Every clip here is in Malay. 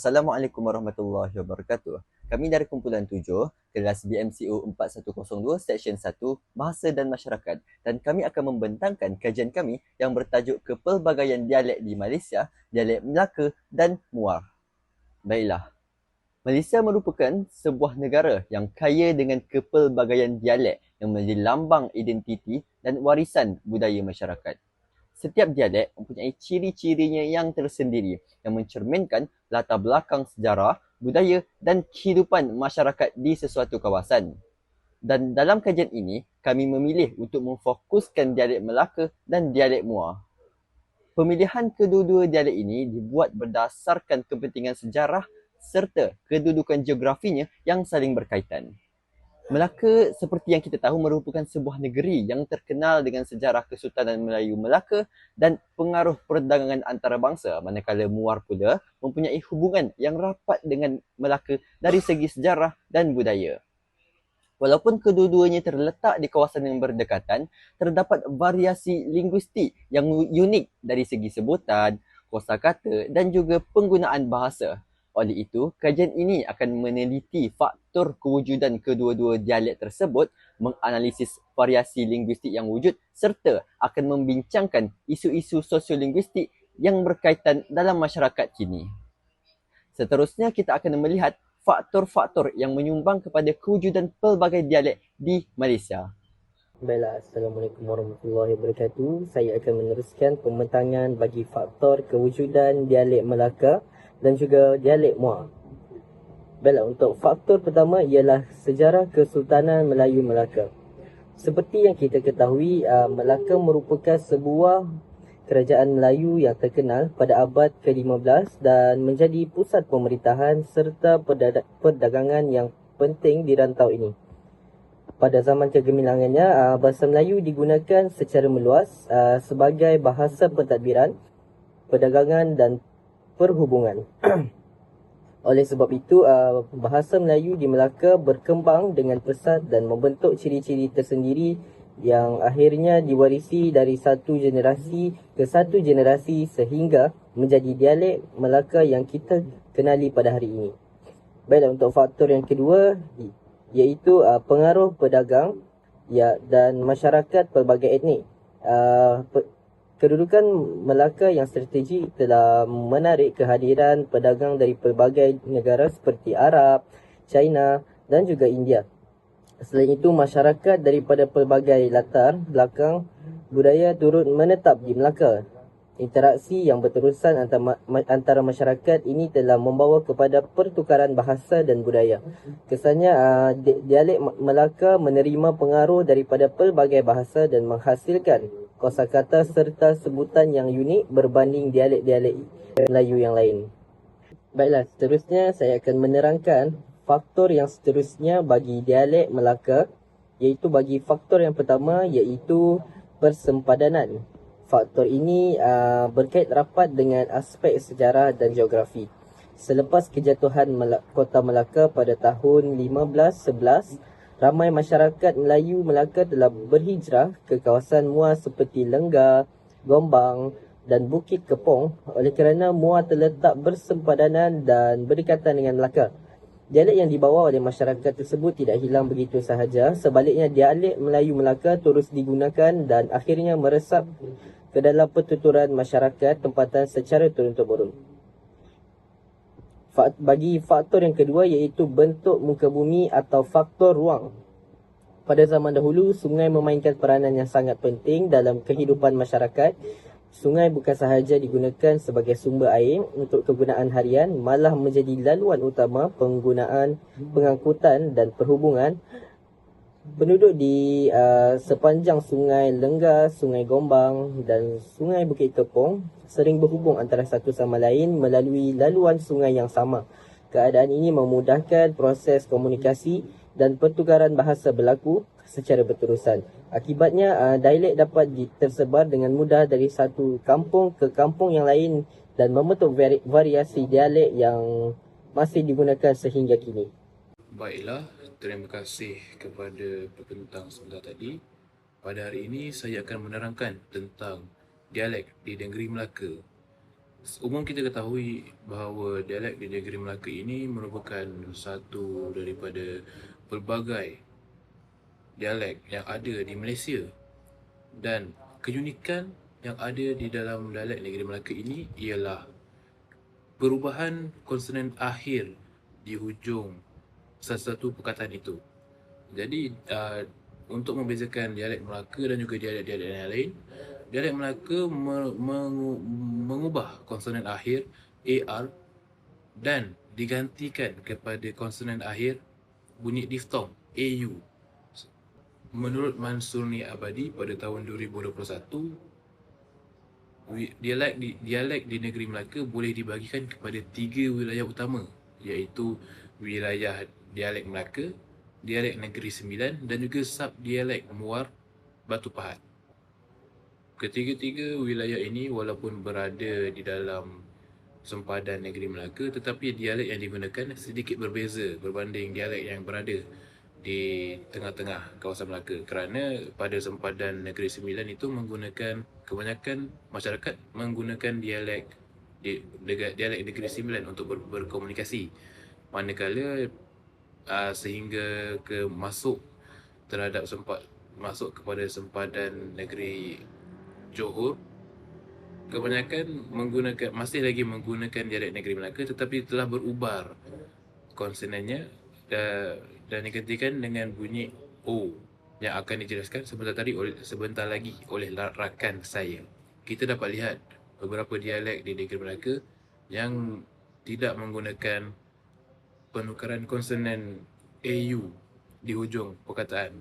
Assalamualaikum warahmatullahi wabarakatuh. Kami dari kumpulan 7, kelas BMCU 4102, Seksyen 1, Bahasa dan Masyarakat. Dan kami akan membentangkan kajian kami yang bertajuk Kepelbagaian Dialek di Malaysia, Dialek Melaka dan Muar. Baiklah, Malaysia merupakan sebuah negara yang kaya dengan kepelbagaian dialek yang menjadi lambang identiti dan warisan budaya masyarakat. Setiap dialek mempunyai ciri-cirinya yang tersendiri yang mencerminkan latar belakang sejarah, budaya dan kehidupan masyarakat di sesuatu kawasan. Dan dalam kajian ini, kami memilih untuk memfokuskan dialek Melaka dan dialek Muar. Pemilihan kedua-dua dialek ini dibuat berdasarkan kepentingan sejarah serta kedudukan geografinya yang saling berkaitan. Melaka seperti yang kita tahu merupakan sebuah negeri yang terkenal dengan sejarah Kesultanan Melayu Melaka dan pengaruh perdagangan antarabangsa, manakala Muar pula mempunyai hubungan yang rapat dengan Melaka dari segi sejarah dan budaya. Walaupun kedua-duanya terletak di kawasan yang berdekatan, terdapat variasi linguistik yang unik dari segi sebutan, kosakata dan juga penggunaan bahasa. Oleh itu, kajian ini akan meneliti faktor kewujudan kedua-dua dialek tersebut, menganalisis variasi linguistik yang wujud serta akan membincangkan isu-isu sosiolinguistik yang berkaitan dalam masyarakat kini. Seterusnya, kita akan melihat faktor-faktor yang menyumbang kepada kewujudan pelbagai dialek di Malaysia. Baiklah, Assalamualaikum warahmatullahi wabarakatuh. Saya akan meneruskan pembentangan bagi faktor kewujudan dialek Melaka dan juga dialek Muar. Baiklah, untuk faktor pertama ialah sejarah Kesultanan Melayu Melaka. Seperti yang kita ketahui, Melaka merupakan sebuah kerajaan Melayu yang terkenal pada abad ke-15 dan menjadi pusat pemerintahan serta perdagangan yang penting di rantau ini. Pada zaman kegemilangannya, bahasa Melayu digunakan secara meluas sebagai bahasa pentadbiran, perdagangan dan perhubungan. Oleh sebab itu, bahasa Melayu di Melaka berkembang dengan pesat dan membentuk ciri-ciri tersendiri yang akhirnya diwarisi dari satu generasi ke satu generasi sehingga menjadi dialek Melaka yang kita kenali pada hari ini. Baiklah, untuk faktor yang kedua iaitu pengaruh pedagang dan masyarakat pelbagai etnik. Kedudukan Melaka yang strategik telah menarik kehadiran pedagang dari pelbagai negara seperti Arab, China dan juga India. Selain itu, masyarakat daripada pelbagai latar belakang budaya turut menetap di Melaka. Interaksi yang berterusan antara masyarakat ini telah membawa kepada pertukaran bahasa dan budaya. Kesannya, dialek Melaka menerima pengaruh daripada pelbagai bahasa dan menghasilkan kosakata serta sebutan yang unik berbanding dialek-dialek Melayu yang lain. Baiklah, seterusnya saya akan menerangkan faktor yang seterusnya bagi dialek Melaka, iaitu bagi faktor yang pertama iaitu persempadanan. Faktor ini berkait rapat dengan aspek sejarah dan geografi. Selepas kejatuhan kota Melaka pada tahun 1511, ramai masyarakat Melayu Melaka telah berhijrah ke kawasan Muar seperti Lenggar, Gombang dan Bukit Kepong oleh kerana Muar terletak bersempadanan dan berdekatan dengan Melaka. Dialek yang dibawa oleh masyarakat tersebut tidak hilang begitu sahaja. Sebaliknya, dialek Melayu Melaka terus digunakan dan akhirnya meresap ke dalam pertuturan masyarakat tempatan secara turun-temurun. Bagi faktor yang kedua iaitu bentuk muka bumi atau faktor ruang. Pada zaman dahulu, sungai memainkan peranan yang sangat penting dalam kehidupan masyarakat. Sungai bukan sahaja digunakan sebagai sumber air untuk kegunaan harian, malah menjadi laluan utama penggunaan pengangkutan dan perhubungan. Penduduk di sepanjang Sungai Lenggar, Sungai Gombang dan Sungai Bukit Kepong sering berhubung antara satu sama lain melalui laluan sungai yang sama. Keadaan ini memudahkan proses komunikasi dan pertukaran bahasa berlaku secara berterusan. Akibatnya, dialek dapat tersebar dengan mudah dari satu kampung ke kampung yang lain dan membentuk variasi dialek yang masih digunakan sehingga kini. Baiklah, terima kasih kepada pembentang sebentar tadi. Pada hari ini saya akan menerangkan tentang dialek di negeri Melaka. Umum kita ketahui bahawa dialek di negeri Melaka ini merupakan satu daripada pelbagai dialek yang ada di Malaysia, dan keunikan yang ada di dalam dialek negeri Melaka ini ialah perubahan konsonan akhir di hujung sesuatu perkataan itu. Jadi untuk membezakan dialek Melaka dan juga dialek-dialek yang lain, dialek Melaka mengubah konsonan akhir AR dan digantikan kepada konsonan akhir bunyi diftong AU. Menurut Mansurni Abadi pada tahun 2021, dialek di negeri Melaka boleh dibagikan kepada 3 wilayah utama, iaitu wilayah dialek Melaka, dialek Negeri Sembilan dan juga sub-dialek Muar Batu Pahat. Ketiga-tiga wilayah ini walaupun berada di dalam sempadan negeri Melaka, tetapi dialek yang digunakan sedikit berbeza berbanding dialek yang berada di tengah-tengah kawasan Melaka, kerana pada sempadan Negeri Sembilan itu kebanyakan masyarakat menggunakan dialek Negeri Sembilan untuk berkomunikasi, manakala sehingga masuk kepada sempadan negeri Johor, kebanyakan masih lagi menggunakan dialek negeri Melaka, tetapi telah berubah konsonannya dan digantikan dengan bunyi O yang akan dijelaskan sebentar lagi oleh rakan saya. Kita dapat lihat beberapa dialek di negeri Melaka yang tidak menggunakan penukaran konsonan AU di hujung perkataan,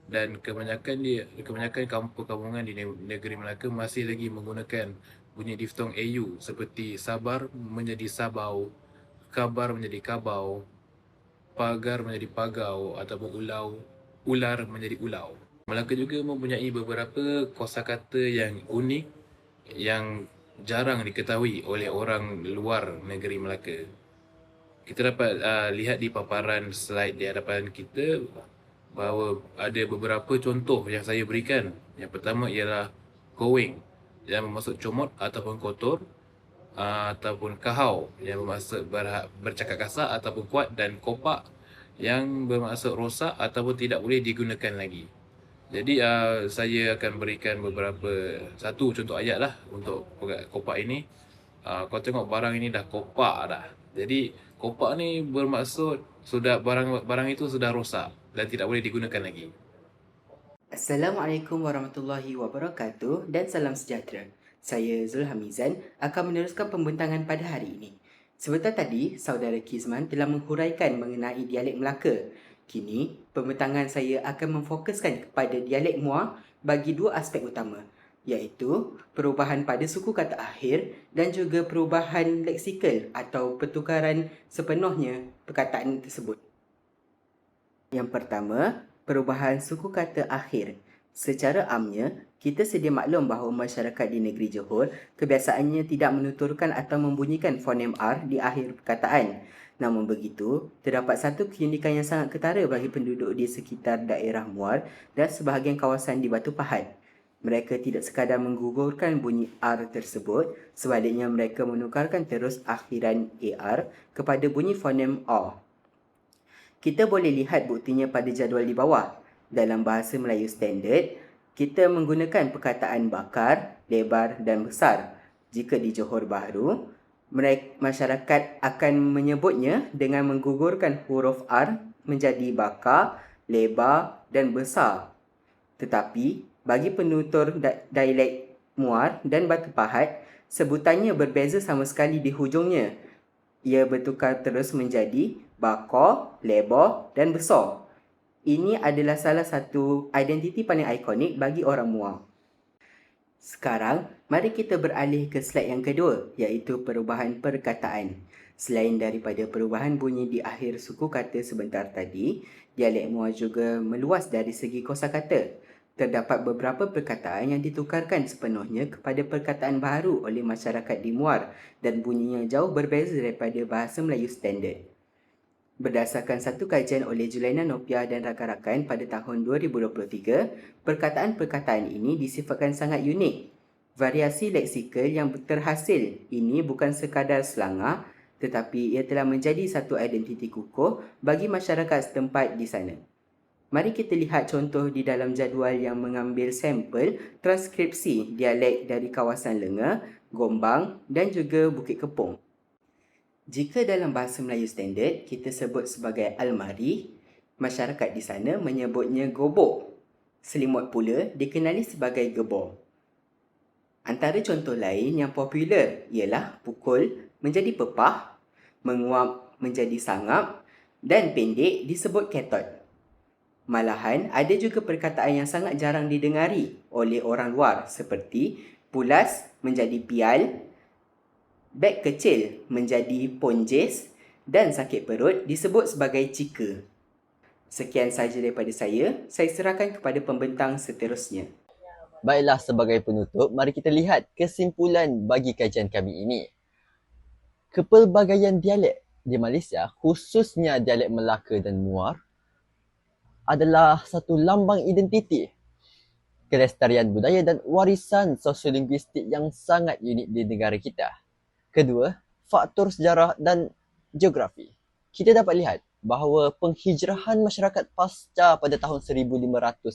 dan kebanyakan kampung-kampungan di negeri Melaka masih lagi menggunakan bunyi diftong AU seperti sabar menjadi sabau, kabar menjadi kabau, pagar menjadi pagau, ataupun ular menjadi ulau. Melaka juga mempunyai beberapa kosakata yang unik yang jarang diketahui oleh orang luar negeri Melaka. Kita dapat lihat di paparan slide di hadapan kita bahawa ada beberapa contoh yang saya berikan. Yang pertama ialah going yang bermaksud comot ataupun kotor, ataupun kahau yang bermaksud bercakap kasar ataupun kuat, dan kopak yang bermaksud rosak ataupun tidak boleh digunakan lagi. Jadi saya akan berikan satu contoh ayat lah untuk kopak ini. Kau tengok barang ini dah kopak dah. Jadi kopak ni bermaksud barang itu sudah rosak dan tidak boleh digunakan lagi. Assalamualaikum warahmatullahi wabarakatuh dan salam sejahtera. Saya Zulhamizan akan meneruskan pembentangan pada hari ini. Sebentar tadi, saudara Kizman telah menghuraikan mengenai dialek Melaka. Kini, pembentangan saya akan memfokuskan kepada dialek Muar bagi dua aspek utama, iaitu perubahan pada suku kata akhir dan juga perubahan leksikal atau pertukaran sepenuhnya perkataan tersebut. Yang pertama, perubahan suku kata akhir. Secara amnya, kita sedia maklum bahawa masyarakat di negeri Johor kebiasaannya tidak menuturkan atau membunyikan fonem R di akhir perkataan. Namun begitu, terdapat satu keunikan yang sangat ketara bagi penduduk di sekitar daerah Muar dan sebahagian kawasan di Batu Pahat. Mereka tidak sekadar menggugurkan bunyi R tersebut, sebaliknya mereka menukarkan terus akhiran AR kepada bunyi fonem O. Kita boleh lihat buktinya pada jadual di bawah. Dalam bahasa Melayu standard, kita menggunakan perkataan bakar, lebar dan besar. Jika di Johor Bahru, masyarakat akan menyebutnya dengan menggugurkan huruf R menjadi bakar, lebar dan besar. Tetapi, bagi penutur dialek Muar dan Batu Pahat, sebutannya berbeza sama sekali di hujungnya. Ia bertukar terus menjadi bakar, lebar dan besar. Ini adalah salah satu identiti paling ikonik bagi orang Muar. Sekarang, mari kita beralih ke slide yang kedua, iaitu perubahan perkataan. Selain daripada perubahan bunyi di akhir suku kata sebentar tadi, dialek Muar juga meluas dari segi kosakata. Terdapat beberapa perkataan yang ditukarkan sepenuhnya kepada perkataan baru oleh masyarakat di Muar dan bunyinya jauh berbeza daripada bahasa Melayu standard. Berdasarkan satu kajian oleh Julaina Nopia dan rakan-rakan pada tahun 2023, perkataan-perkataan ini disifatkan sangat unik. Variasi leksikal yang terhasil ini bukan sekadar selangor, tetapi ia telah menjadi satu identiti kukuh bagi masyarakat setempat di sana. Mari kita lihat contoh di dalam jadual yang mengambil sampel transkripsi dialek dari kawasan Lenga, Gombang dan juga Bukit Kepong. Jika dalam bahasa Melayu standard kita sebut sebagai almari, masyarakat di sana menyebutnya gobok. Selimut pula dikenali sebagai gebor. Antara contoh lain yang popular ialah pukul menjadi pepah, menguap menjadi sangap dan pendek disebut ketot. Malahan ada juga perkataan yang sangat jarang didengari oleh orang luar seperti pulas menjadi pial, beg kecil menjadi ponjes dan sakit perut disebut sebagai cika. Sekian sahaja daripada saya serahkan kepada pembentang seterusnya. Baiklah, sebagai penutup, mari kita lihat kesimpulan bagi kajian kami ini. Kepelbagaian dialek di Malaysia, khususnya dialek Melaka dan Muar, adalah satu lambang identiti, kelestarian budaya dan warisan sosiolinguistik yang sangat unik di negara kita. Kedua, faktor sejarah dan geografi. Kita dapat lihat bahawa penghijrahan masyarakat pasca pada tahun 1511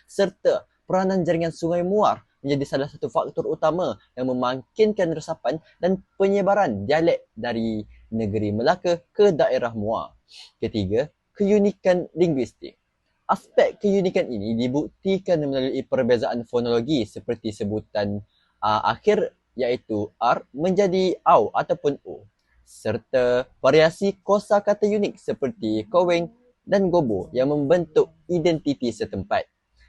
serta peranan jaringan Sungai Muar menjadi salah satu faktor utama yang memangkinkan resapan dan penyebaran dialek dari negeri Melaka ke daerah Muar. Ketiga, keunikan linguistik. Aspek keunikan ini dibuktikan melalui perbezaan fonologi seperti sebutan akhir iaitu R menjadi AU ataupun O, serta variasi kosakata unik seperti koweng dan gobo yang membentuk identiti setempat.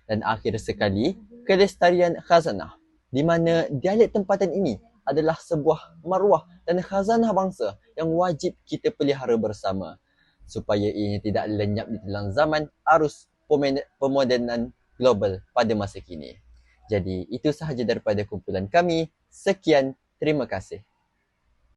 Dan akhir sekali, kelestarian khazanah, di mana dialek tempatan ini adalah sebuah maruah dan khazanah bangsa yang wajib kita pelihara bersama supaya ia tidak lenyap di dalam zaman arus pemodenan global pada masa kini. Jadi, itu sahaja daripada kumpulan kami. Sekian, terima kasih.